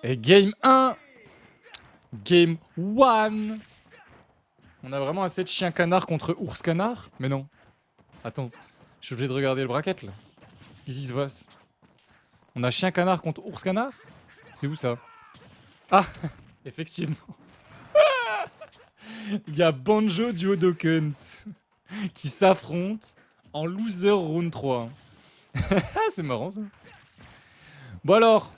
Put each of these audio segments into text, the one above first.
Et game 1. Game 1. On a vraiment un set chien canard contre ours canard? Mais non. Attends. Je suis obligé de regarder le bracket là. Qu'est-ce qui se passe? On a chien canard contre ours canard? C'est où ça? Ah. Effectivement. Il y a Banjo duo Dokent qui s'affrontent en loser round 3. Ah, c'est marrant ça. Bon alors,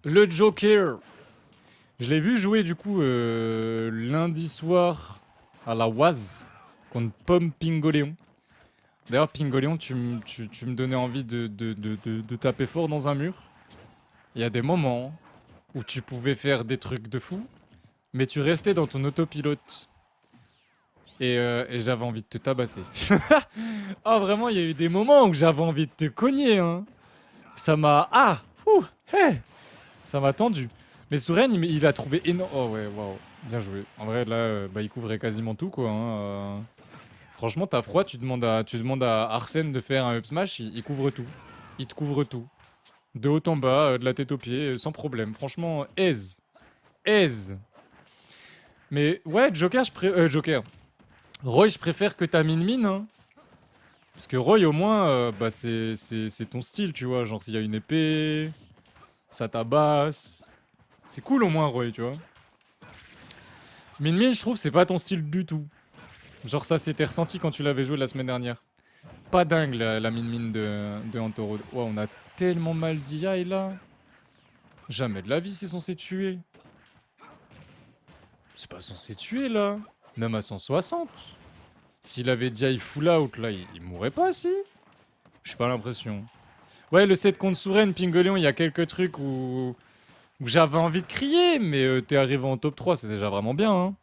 le Joker. Je l'ai vu jouer du coup lundi soir à la Oise contre Pomme Pingoléon. D'ailleurs, Pingoléon, tu me donnais envie de taper fort dans un mur. Il y a des moments où tu pouvais faire des trucs de fou, mais tu restais dans ton autopilote. Et j'avais envie de te tabasser. Ah, vraiment, il y a eu des moments où j'avais envie de te cogner, hein. Ça m'a... Ah, ouh, hey, ça m'a tendu. Mais Souren, il a trouvé énorme... Oh ouais, waouh, bien joué. En vrai, là, bah, il couvrait quasiment tout, quoi. Hein. Franchement, t'as froid, tu demandes à Arsène de faire un up smash, il couvre tout. Il te couvre tout. De haut en bas, de la tête aux pieds, sans problème. Franchement, aise. Aise. Mais ouais, Joker. Roy, je préfère que ta Min, hein. Parce que Roy, au moins, bah, c'est ton style, tu vois. Genre, s'il y a une épée, ça tabasse. C'est cool, au moins, Roy, tu vois. Min, je trouve, c'est pas ton style du tout. Genre, ça s'était ressenti quand tu l'avais joué la semaine dernière. Pas dingue, la Min de Antorod. Oh, on a tellement mal d'IA, là. Jamais de la vie, c'est censé tuer. C'est pas censé tuer, là. Même à 160. S'il avait DI full out, là, il mourrait pas, si. J'ai pas l'impression. Ouais, le set contre Souren, Pingolion, il y a quelques trucs où j'avais envie de crier, mais t'es arrivé en top 3, c'est déjà vraiment bien, hein.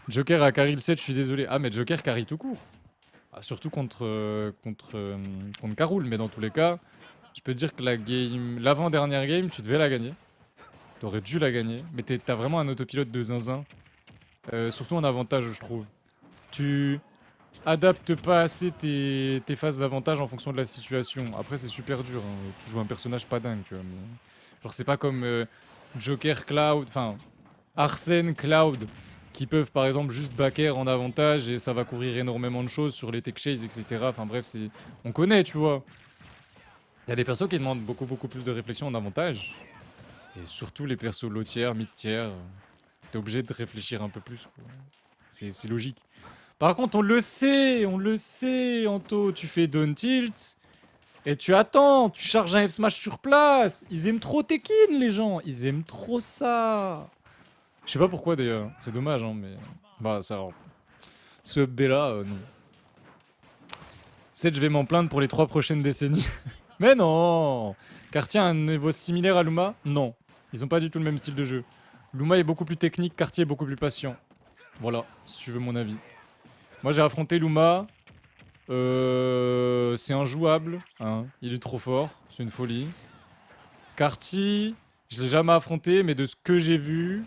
Joker a carry le set, je suis désolé. Ah, mais Joker carry tout court. Ah, surtout contre Caroul, mais dans tous les cas, je peux te dire que l'avant-dernière game, tu devais la gagner. T'aurais dû la gagner, mais t'as vraiment un autopilote de zinzin. Surtout en avantage, je trouve. Tu adaptes pas assez tes phases d'avantage en fonction de la situation. Après, c'est super dur, hein. Tu joues un personnage pas dingue, tu vois. Mais... Genre, c'est pas comme Joker, Cloud, enfin, Arsène, Cloud, qui peuvent par exemple juste backer en avantage et ça va couvrir énormément de choses sur les tech chase, etc. Enfin bref, on connaît, tu vois. Il y a des persos qui demandent beaucoup plus de réflexion en avantage. Et surtout les persos low tier, mid tier, t'es obligé de réfléchir un peu plus, quoi. C'est logique. Par contre, on le sait, Anto, tu fais down tilt et tu attends, tu charges un F smash sur place. Ils aiment trop Tekken, les gens, ils aiment trop ça. Je sais pas pourquoi d'ailleurs, c'est dommage, hein, mais bah ça. Ce B là, non. 7, je vais m'en plaindre pour les 3 prochaines décennies. Mais non. Cartier a un niveau similaire à Luma? Non. Ils ont pas du tout le même style de jeu. Luma est beaucoup plus technique, Cartier est beaucoup plus patient. Voilà, si tu veux mon avis. Moi j'ai affronté Luma. C'est injouable. Hein. Il est trop fort. C'est une folie. Cartier, je l'ai jamais affronté, mais de ce que j'ai vu,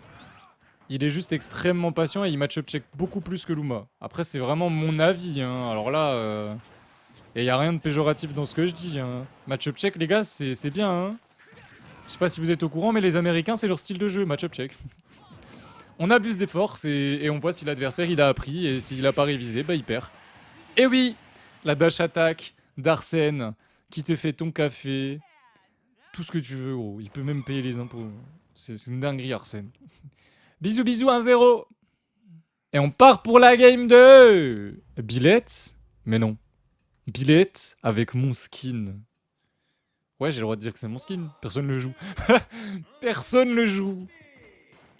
il est juste extrêmement patient et il match-up check beaucoup plus que Luma. Après, c'est vraiment mon avis. Hein. Alors là, et y a rien de péjoratif dans ce que je dis. Hein. Match-up check, les gars, c'est bien. Hein. Je sais pas si vous êtes au courant, mais les Américains, c'est leur style de jeu, match-up check. On abuse des forces et on voit si l'adversaire il a appris et s'il a pas révisé, bah il perd. Et oui, la dash attack d'Arsène qui te fait ton café, tout ce que tu veux, gros. Il peut même payer les impôts. C'est une dinguerie, Arsène. Bisous, bisous, 1-0. Et on part pour la game 2. Billette? Mais non. Billette avec mon skin. Ouais, j'ai le droit de dire que c'est mon skin. Personne le joue. Personne le joue.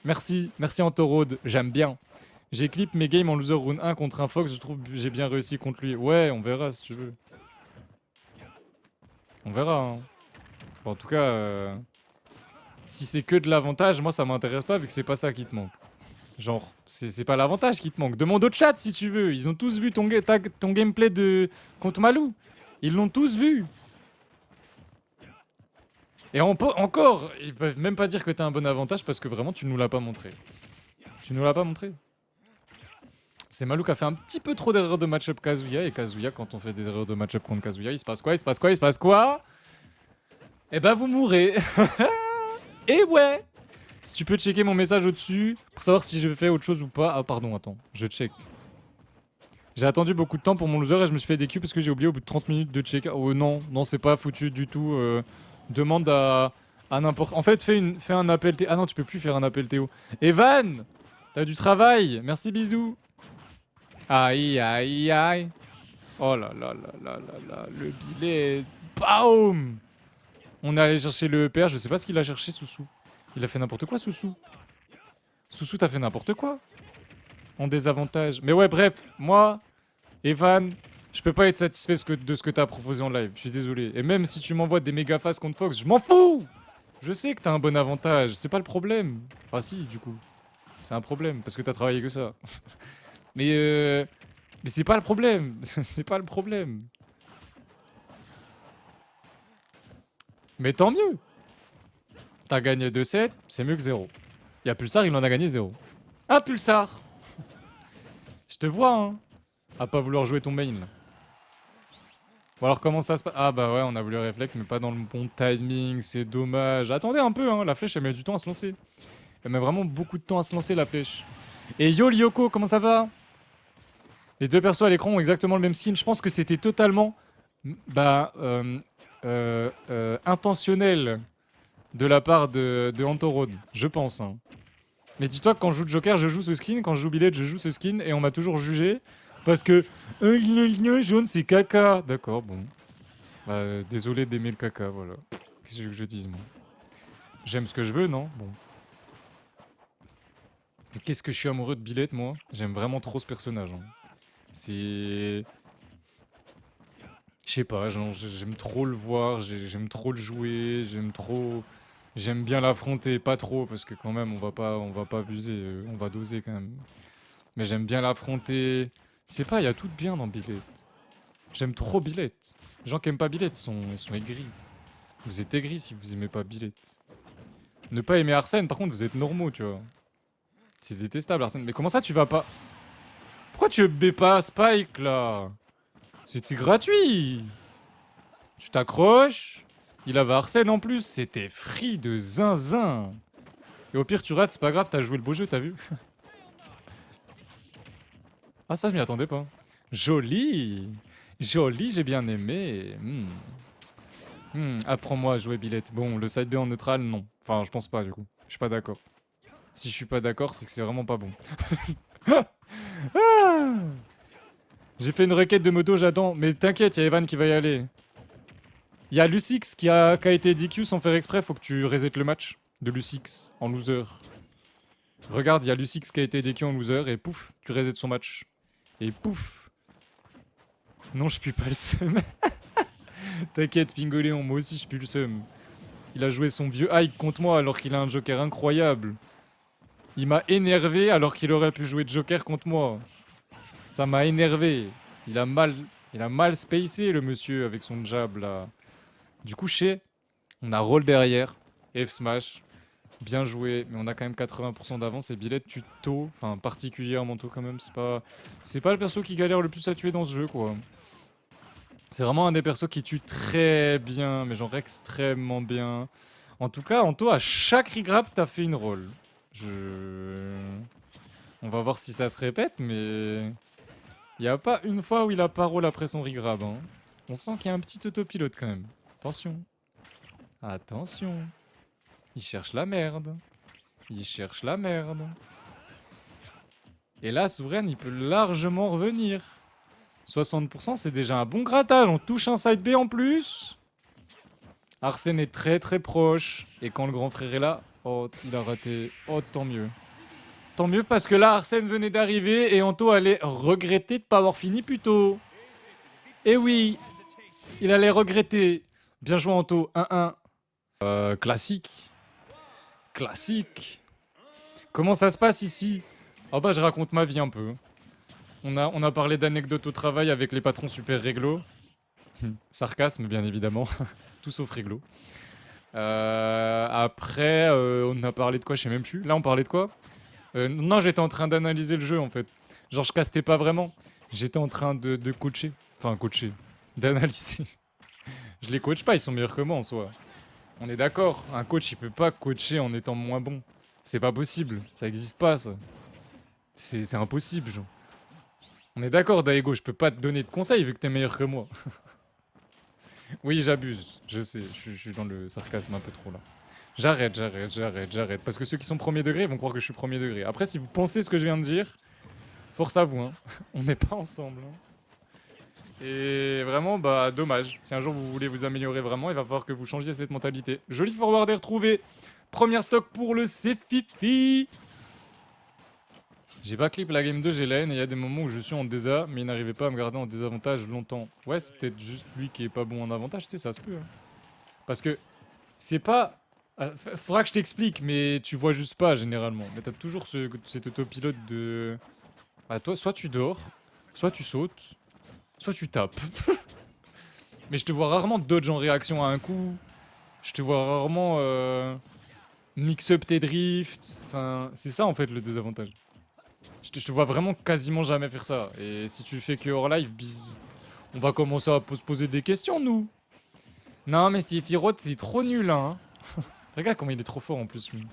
Merci, merci Antorode, j'aime bien. J'éclippe mes games en loser round 1 contre un Fox, je trouve que j'ai bien réussi contre lui. Ouais, on verra si tu veux. On verra. Hein. Bon, en tout cas, si c'est que de l'avantage, moi ça m'intéresse pas vu que c'est pas ça qui te manque. Genre, c'est pas l'avantage qui te manque. Demande au chat si tu veux. Ils ont tous vu ton gameplay de contre Malou. Ils l'ont tous vu. Et encore, ils peuvent même pas dire que t'as un bon avantage parce que vraiment tu nous l'as pas montré. Tu nous l'as pas montré. C'est Malou qui a fait un petit peu trop d'erreurs de match-up Kazuya. Et Kazuya, quand on fait des erreurs de match-up contre Kazuya, il se passe quoi? Il se passe quoi? Il se passe quoi? Eh bah vous mourrez. Et ouais. Si tu peux checker mon message au-dessus pour savoir si je fais autre chose ou pas. Ah pardon, attends, je check. J'ai attendu beaucoup de temps pour mon loser et je me suis fait des culs parce que j'ai oublié au bout de 30 minutes de check. Oh non, non, c'est pas foutu du tout. Demande à n'importe... En fait, fais un appel Théo. Ah non, tu peux plus faire un appel Théo. Evan, t'as du travail. Merci, bisous. Aïe, aïe, aïe. Oh là là là là là là, le billet. Baum. On est allé chercher le EPR, je sais pas ce qu'il a cherché, Soussou. Il a fait n'importe quoi, Soussou. Soussou, t'as fait n'importe quoi. En désavantage. Mais ouais, bref, moi, Evan, je peux pas être satisfait de ce que t'as proposé en live. Je suis désolé. Et même si tu m'envoies des méga phases contre Fox, je m'en fous. Je sais que t'as un bon avantage. C'est pas le problème. Enfin, si, du coup. C'est un problème, parce que t'as travaillé que ça. Mais c'est pas le problème. C'est pas le problème. Mais tant mieux. T'as gagné 2-7, c'est mieux que 0. Y'a Pulsar, il en a gagné 0. Ah, Pulsar. Je te vois, hein. À pas vouloir jouer ton main, là. Bon alors comment ça se passe? Ah bah ouais, on a voulu réflexe, mais pas dans le bon timing, c'est dommage. Attendez un peu, hein, la flèche, elle met du temps à se lancer. Elle met vraiment beaucoup de temps à se lancer, la flèche. Et yo, Lyoko, comment ça va? Les deux persos à l'écran ont exactement le même skin. Je pense que c'était totalement... Bah... intentionnel de la part de Antorod, je pense. Hein. Mais dis-toi que quand je joue de Joker, je joue ce skin. Quand je joue Billet, je joue ce skin. Et on m'a toujours jugé parce que jaune, c'est caca. D'accord, bon. Bah, désolé d'aimer le caca, voilà. Qu'est-ce que je dise, moi? J'aime ce que je veux, non? Bon. Mais qu'est-ce que je suis amoureux de Billet, moi? J'aime vraiment trop ce personnage. Hein. C'est... Je sais pas, j'aime trop le voir, j'aime trop le jouer, j'aime trop... J'aime bien l'affronter, pas trop, parce que quand même, on va pas abuser, on va doser quand même. Mais j'aime bien l'affronter. Je sais pas, il y a tout de bien dans Billet. J'aime trop Billet. Les gens qui aiment pas Billet, ils sont aigris. Vous êtes aigris si vous aimez pas Billet. Ne pas aimer Arsène, par contre, vous êtes normaux, tu vois. C'est détestable, Arsène. Mais comment ça, tu vas pas... Pourquoi tu B pas Spike, là? C'était gratuit. Tu t'accroches. Il avait Arsène en plus. C'était free de zinzin. Et au pire, tu rates, c'est pas grave, t'as joué le beau jeu, t'as vu? Ah, ça, je m'y attendais pas. Joli. Joli, j'ai bien aimé. Apprends-moi à jouer Billette. Bon, le side B en neutral, non. Enfin, je pense pas, du coup. Je suis pas d'accord. Si je suis pas d'accord, c'est que c'est vraiment pas bon. Ah, j'ai fait une requête de moto, j'attends. Mais t'inquiète, il y a Evan qui va y aller. Il y a Lucix qui a été DQ sans faire exprès. Faut que tu resettes le match de Lucix en loser. Regarde, il y a Lucix qui a été DQ en loser et pouf, tu resettes son match. Et pouf. Non, je pue pas le seum. T'inquiète, Pingoléon, moi aussi je pue le seum. Il a joué son vieux hike contre moi alors qu'il a un joker incroyable. Il m'a énervé alors qu'il aurait pu jouer de joker contre moi. Ça m'a énervé. Il a mal spacé le monsieur avec son jab là. Du coup, on a roll derrière. F smash. Bien joué, mais on a quand même 80% d'avance et Billet tuto, enfin particulièrement tôt quand même, c'est pas le perso qui galère le plus à tuer dans ce jeu quoi. C'est vraiment un des persos qui tue très bien, mais genre extrêmement bien. En tout cas, Anto, à chaque regrab, t'as fait une roll. On va voir si ça se répète, mais... Il y a pas une fois où il a pas roll après son regrab. Hein. On sent qu'il y a un petit autopilote quand même. Attention. Attention. Il cherche la merde. Il cherche la merde. Et là, Souverain, il peut largement revenir. 60%, c'est déjà un bon grattage. On touche un side B en plus. Arsène est très très proche. Et quand le grand frère est là, oh, il a raté. Oh, tant mieux. Tant mieux parce que là, Arsène venait d'arriver et Anto allait regretter de pas avoir fini plus tôt. Eh oui, il allait regretter. Bien joué, Anto. 1-1. Classique. Classique. Comment ça se passe ici? Oh bah je raconte ma vie un peu. On a parlé d'anecdotes au travail avec les patrons super réglo. Sarcasme bien évidemment. Tout sauf réglo. Après on a parlé de quoi, je sais même plus. Là on parlait de quoi? Non, j'étais en train d'analyser le jeu en fait. Genre je castais pas vraiment. J'étais en train de coacher. Enfin coacher. D'analyser. Je les coach pas, ils sont meilleurs que moi en soi. On est d'accord, un coach il peut pas coacher en étant moins bon. C'est pas possible, ça existe pas ça. C'est impossible, genre. On est d'accord, Daego, je peux pas te donner de conseils vu que t'es meilleur que moi. Oui, j'abuse, je sais, je suis dans le sarcasme un peu trop là. J'arrête. Parce que ceux qui sont premier degré vont croire que je suis premier degré. Après, si vous pensez ce que je viens de dire, force à vous, hein. On n'est pas ensemble, hein. Et vraiment, bah, dommage. Si un jour vous voulez vous améliorer vraiment, il va falloir que vous changiez cette mentalité. Joli forwarder retrouvé. Première stock pour le Cefifi. J'ai pas clip la game 2, j'ai la haine et il y a des moments où je suis en désa, mais il n'arrivait pas à me garder en désavantage longtemps. Ouais, c'est peut-être juste lui qui est pas bon en avantage, tu sais, ça se peut, hein. Parce que c'est pas... Faudra que je t'explique, mais tu vois juste pas généralement. Mais t'as toujours cet autopilote de... Bah toi, soit tu dors, soit tu sautes, soit tu tapes. Mais je te vois rarement dodge en réaction à un coup. Je te vois rarement mix up tes drifts. Enfin, c'est ça en fait le désavantage. Je te vois vraiment quasiment jamais faire ça. Et si tu le fais que hors live, bise. On va commencer à se poser des questions, nous. Non, mais Sephiroth, c'est trop nul, hein. Regarde comment il est trop fort en plus, lui.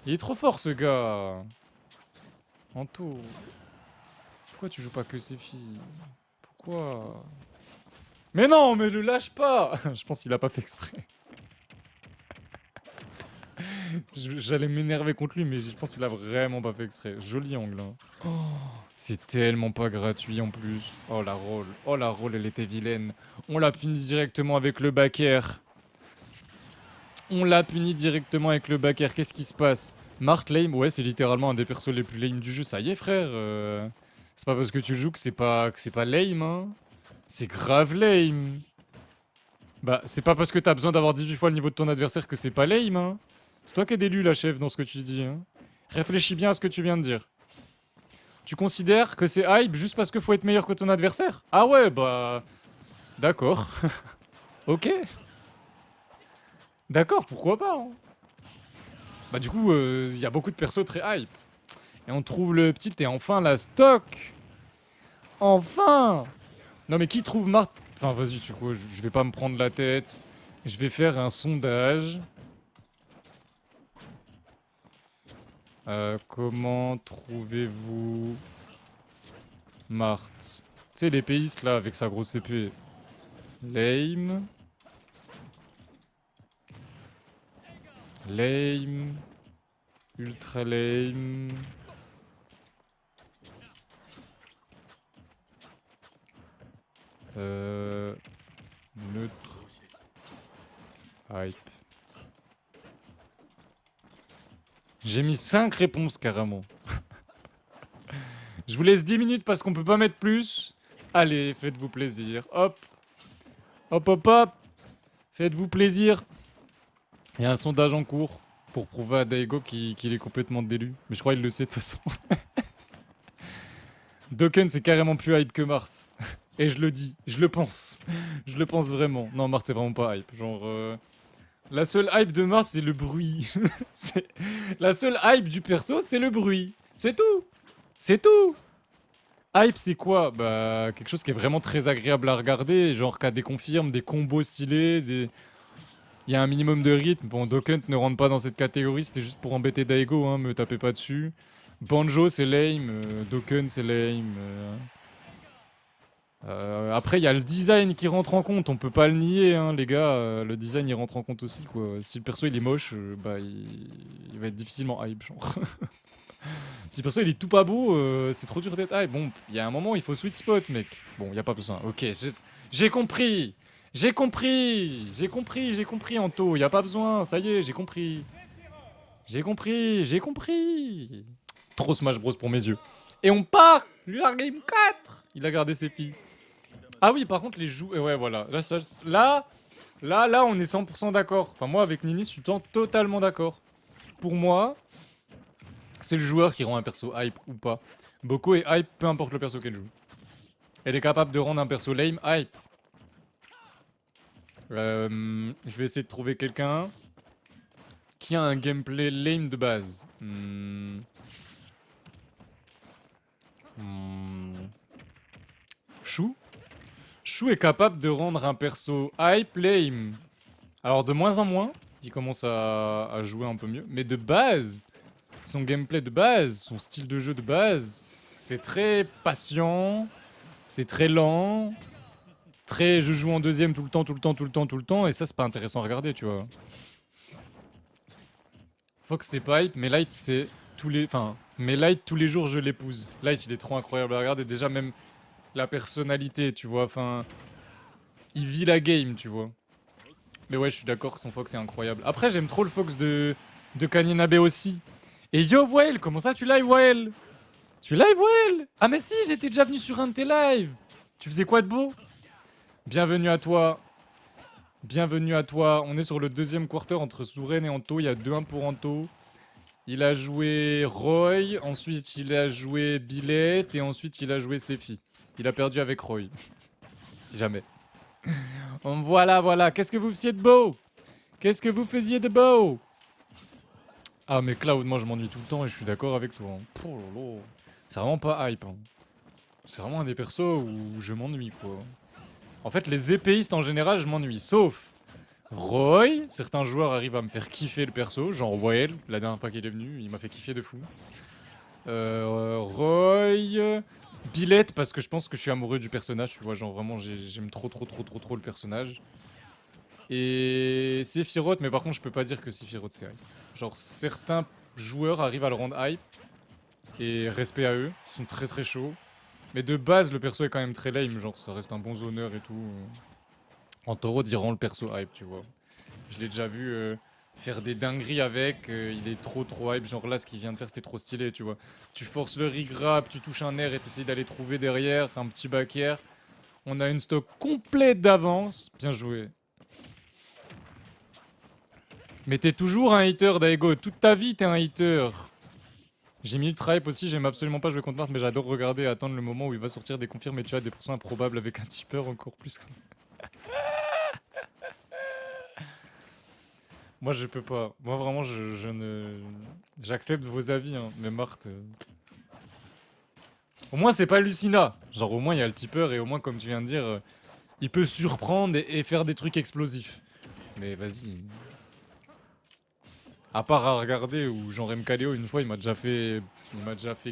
Il est trop fort, ce gars. Anto. Pourquoi tu joues pas que ces filles? Pourquoi? Mais non, mais le lâche pas. Je pense qu'il a pas fait exprès. J'allais m'énerver contre lui, mais je pense qu'il a vraiment pas fait exprès. Joli angle, hein. Oh, c'est tellement pas gratuit en plus. Oh la roll. Oh la roll, elle était vilaine. On l'a puni directement avec le back air. On l'a puni directement avec le back air. Qu'est-ce qui se passe? Mark lame, ouais, c'est littéralement un des persos les plus lame du jeu. Ça y est, frère. C'est pas parce que tu joues que c'est pas lame, hein. C'est grave lame. Bah, c'est pas parce que t'as besoin d'avoir 18 fois le niveau de ton adversaire que c'est pas lame, hein. C'est toi qui es d'élu, la chef, dans ce que tu dis, hein. Réfléchis bien à ce que tu viens de dire. Tu considères que c'est hype juste parce qu'il faut être meilleur que ton adversaire? Ah ouais, bah... D'accord. Ok. D'accord, pourquoi pas, hein. Bah du coup, il y a beaucoup de persos très hype. Et on trouve le petit et enfin la stock. Enfin. Non mais qui trouve Marthe? Enfin vas-y, tu sais quoi, je vais pas me prendre la tête. Je vais faire un sondage. Comment trouvez-vous Marthe? Tu sais, l'épéiste là, avec sa grosse épée. Lame. Lame. Ultra lame. Neutre. Hype. J'ai mis 5 réponses carrément. Je vous laisse 10 minutes parce qu'on peut pas mettre plus. Allez, faites-vous plaisir. Hop. Hop, hop, hop. Faites-vous plaisir. Il y a un sondage en cours pour prouver à Daigo qu'il est complètement délu. Mais je crois qu'il le sait de toute façon. Dokken, c'est carrément plus hype que Mars. Et je le dis, je le pense. Je le pense vraiment. Non, Mars, c'est vraiment pas hype. Genre, la seule hype de Mars, c'est le bruit. La seule hype du perso, c'est le bruit. C'est tout. C'est tout. Hype, c'est quoi? Bah, quelque chose qui est vraiment très agréable à regarder. Genre, qui a des confirmes, des combos stylés, des... Il y a un minimum de rythme. Bon, Dokent ne rentre pas dans cette catégorie, c'était juste pour embêter Daigo, hein, me tapez pas dessus. Banjo, c'est lame. Dokken, c'est lame. Après, il y a le design qui rentre en compte, on peut pas le nier, hein, les gars. Le design, il rentre en compte aussi, quoi. Si le perso, il est moche, bah, il va être difficilement hype, genre. Si le perso, il est tout pas beau, c'est trop dur d'être hype. Bon, il y a un moment, il faut sweet spot, mec. Bon, il y a pas besoin. Ok, j'ai compris. J'ai compris, Anto. Il y a pas besoin, ça y est, j'ai compris. J'ai compris. Trop Smash Bros pour mes yeux. Et on part la game 4. Il a gardé ses filles. Ah oui, par contre, les joueurs... Ouais, voilà. Là, on est 100% d'accord. Enfin, moi, avec Nini, je suis totalement d'accord. Pour moi, c'est le joueur qui rend un perso hype ou pas. Boko est hype, peu importe le perso qu'elle joue. Elle est capable de rendre un perso lame hype. Je vais essayer de trouver quelqu'un qui a un gameplay lame de base. Chou. Chou est capable de rendre un perso hype lame. Alors de moins en moins, il commence à jouer un peu mieux. Mais de base, son gameplay de base, son style de jeu de base, c'est très patient, c'est très lent, très je joue en deuxième tout le temps, tout le temps, tout le temps, tout le temps, et ça c'est pas intéressant à regarder, tu vois. Fox c'est pas hype, mais Light c'est tous les... Enfin, mais Light tous les jours je l'épouse. Light il est trop incroyable à regarder, déjà même la personnalité, tu vois, enfin... Il vit la game, tu vois. Mais ouais, je suis d'accord que son Fox est incroyable. Après, j'aime trop le Fox de Kaninabe aussi. Et yo, Wael, comment ça tu live, Wael? Tu live, Wael? Ah mais si, j'étais déjà venu sur un de tes lives. Tu faisais quoi de beau? Bienvenue à toi. Bienvenue à toi. On est sur le deuxième quarter entre Souren et Anto. Il y a 2-1 pour Anto. Il a joué Roy, ensuite il a joué Billet et ensuite il a joué Sefi. Il a perdu avec Roy. Si jamais. Voilà, voilà. Qu'est-ce que vous faisiez de beau? Qu'est-ce que vous faisiez de beau? Ah mais Cloud, moi je m'ennuie tout le temps et je suis d'accord avec toi. Hein. Oh là là. C'est vraiment pas hype. Hein. C'est vraiment un des persos où je m'ennuie quoi. En fait les épéistes en général je m'ennuie. Sauf Roy, certains joueurs arrivent à me faire kiffer le perso. Genre Wael, la dernière fois qu'il est venu, il m'a fait kiffer de fou. Roy... Billette parce que je pense que je suis amoureux du personnage. Tu vois genre vraiment j'aime trop le personnage. Et Sephiroth, mais par contre je peux pas dire que Sephiroth c'est hype. Genre certains joueurs arrivent à le rendre hype. Et respect à eux, ils sont très chauds. Mais de base le perso est quand même très lame, genre ça reste un bon zoneur et tout. En taureau diront le perso hype, tu vois. Je l'ai déjà vu faire des dingueries avec, il est trop hype, genre là ce qu'il vient de faire c'était trop stylé, tu vois. Tu forces le regrab, tu touches un air et t'essayes d'aller trouver derrière, un petit back air. On a une stock complète d'avance, bien joué. Mais t'es toujours un hater, Daigo. Toute ta vie, t'es un hater. J'ai mis ultra hype aussi, j'aime absolument pas jouer contre Mars, mais j'adore regarder et attendre le moment où il va sortir des confirmes et tu as des pourcents improbables avec un tipeur encore plus. Moi, je peux pas. Moi, vraiment, je ne... J'accepte vos avis, hein, mais Marthe... Au moins, c'est pas Lucina. Genre, au moins, il y a le tipeur et au moins, comme tu viens de dire, il peut surprendre et faire des trucs explosifs. Mais vas-y. À part à regarder où Jean-Rem Caléo, une fois, il m'a déjà fait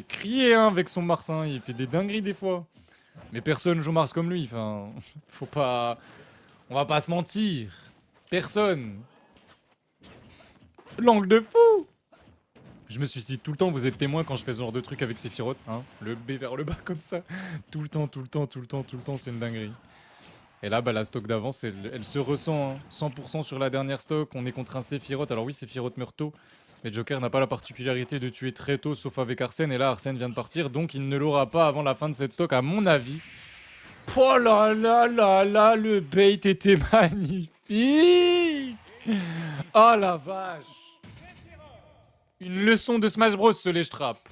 crier hein, avec son Mars. Hein. Il fait des dingueries des fois. Mais personne joue Mars comme lui. Enfin, faut pas... On va pas se mentir. Personne. L'angle de fou. Je me suicide tout le temps, vous êtes témoin quand je fais ce genre de truc avec Sephiroth, hein. Le B vers le bas comme ça. Tout le temps, c'est une dinguerie. Et là, bah, la stock d'avance, elle se ressent. Hein. 100% sur la dernière stock, on est contre un Sephiroth. Alors oui, Sephiroth meurt tôt. Mais Joker n'a pas la particularité de tuer très tôt, sauf avec Arsène. Et là, Arsène vient de partir, donc il ne l'aura pas avant la fin de cette stock, à mon avis. Oh là là là là, le bait était magnifique. Oh la vache. Une leçon de Smash Bros, ce lèche-trappe.